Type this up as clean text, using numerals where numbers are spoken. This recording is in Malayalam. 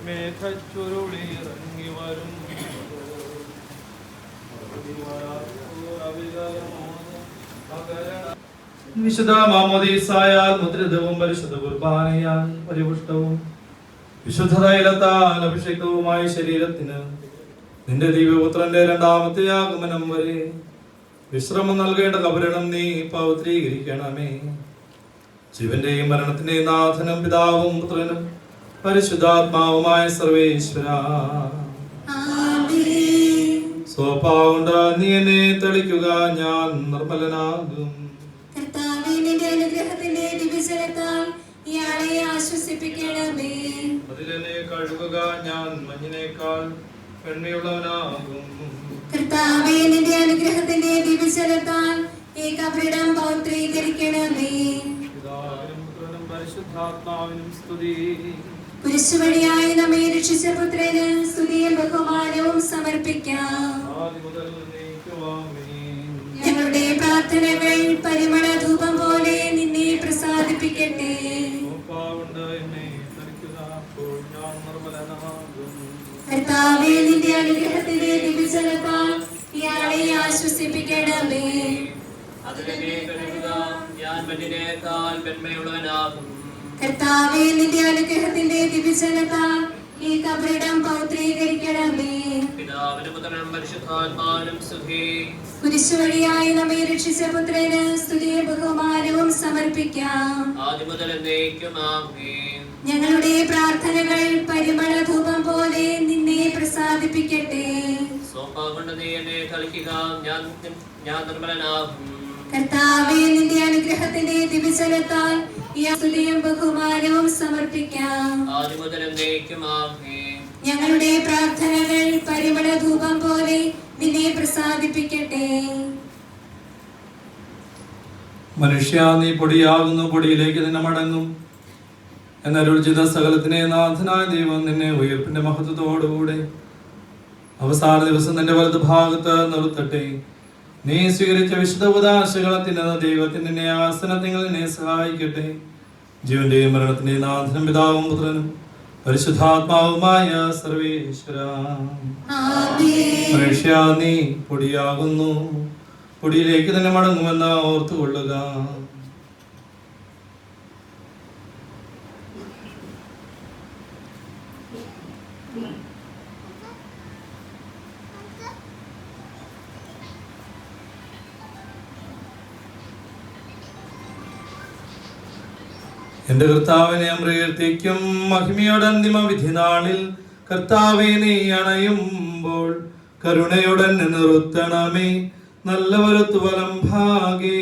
മേഘച്ചുരുളിറങ്ങി വരും വിശുദ്ധ മാമോദീസായാൽ മുദ്രിതവും പരിശുദ്ധ കുർബാനയാൽ പരിപുഷ്ടവും വിശുദ്ധ തൈലത്താൽ അഭിഷേകവുമായ ശരീരത്തിന് നിന്റെ ദിവ്യപുത്രന്റെ രണ്ടാമത്തെ ആഗമനം വരെ വിശ്രമം നൽകേണ്ട കബറിടം നീ പവിത്രീകരിക്കണമേ. ജീവന്റെയും മരണത്തിന്റെയും നാഥനും പിതാവും പുത്രനും പരിശുദ്ധാത്മാവുമായ സർവേശ്വര, സ്വഭാവുണ്ട് നീ എന്നെ തെളിക്കുക, ഞാൻ നിർമ്മലനാകും. അതിലെന്നെ കഴുകുക, ഞാൻ മഞ്ഞിനേക്കാൾ വെണ്മയുള്ളവനാകും. കർത്താവേ, നിന്റെ അനുഗ്രഹത്തിന്റെ ദിവ്യജലത്താൽ ഈ കബറിടം പൗത്രീകരിക്കണമേ. പിതാവിനും പുത്രനും പരിശുദ്ധാത്മാവിനും സ്തുതി. കുരിശുവഴിയായി നമ്മെ രക്ഷിച്ച പുത്രന് സ്തുതിയും ബഹുമാനവും സമർപ്പിക്കാം. ഞങ്ങളുടെ പ്രാർത്ഥനകൾ പരിമള ധൂപം പോലെ നിന്നെ പ്രസാദിപ്പിക്കട്ടെ. കർത്താവേ, നിന്റെ അനുഗ്രഹത്തിന്റെ ദിവ്യജലത്താൽ ഇയാളെ ആശ്വസിപ്പിക്കണമേ. കർത്താവേ, നിന്റെ അനുഗ്രഹത്തിന്റെ ദിവ്യജലത്താൽ ഈ കബറിടം പൗത്രീകരിക്കണമേ. കുരിശുവഴിയായി നമ്മെ രക്ഷിച്ച പുത്രന് സ്തുതിയും ബഹുമാനവും സമർപ്പിക്കാം. ഞങ്ങളുടെ പ്രാർത്ഥനകൾ പരിമള ധൂപം പോലെ നിന്നെ പ്രസാദിപ്പിക്കട്ടെ. കർത്താവേ, നിന്റെ അനുഗ്രഹത്തിന്റെ ദിവ്യജലത്താൽ സ്തുതിയും ബഹുമാനവും സമർപ്പിക്കാം. ഞങ്ങളുടെ പ്രാർത്ഥനകൾ പരിമള ധൂപം പോലെ നിന്നെ പ്രസാദിപ്പിക്കട്ടെ. മനുഷ്യ, നീ പൊടിയാകുന്നു, പൊടിയിലേക്ക് നിന്നെ മടങ്ങും എന്നരുചിത സകലത്തിനെ നാഥനായ ദൈവം നിന്നെ ഉയർപ്പിന്റെ മഹത്വത്തോടുകൂടെ അവസാന ദിവസം നിന്റെ വലതു ഭാഗത്ത് നിർത്തട്ടെ. നീ സ്വീകരിച്ച വിശുദ്ധ ഉദാശകളെ തിന്നുന്ന ദൈവത്തിന് നിന്നെ ആസനത്തിൽ നിന്നെ സഹായിക്കട്ടെ. ജീവന്റെയും മരണത്തിന്റെയും നാഥനും പിതാവും പുത്രനും പരിശുദ്ധാത്മാവുമായ സർവേശ്വര, മനുഷ്യ, നീ പൊടിയാകുന്നു, പൊടിയിലേക്ക് തന്നെ മടങ്ങുമെന്ന് ഓർത്തുകൊള്ളുക. എന്റെ കർത്താവിനെ ഞാൻ പ്രകീർത്തിക്കും. മഹിമയുടെ അന്തിമ വിധി നാളിൽ കർത്താവെ, നീ അണയുമ്പോൾ കരുണയോടെ നിർത്തണമേ. നല്ല വലത്തു വലം ഭാഗേ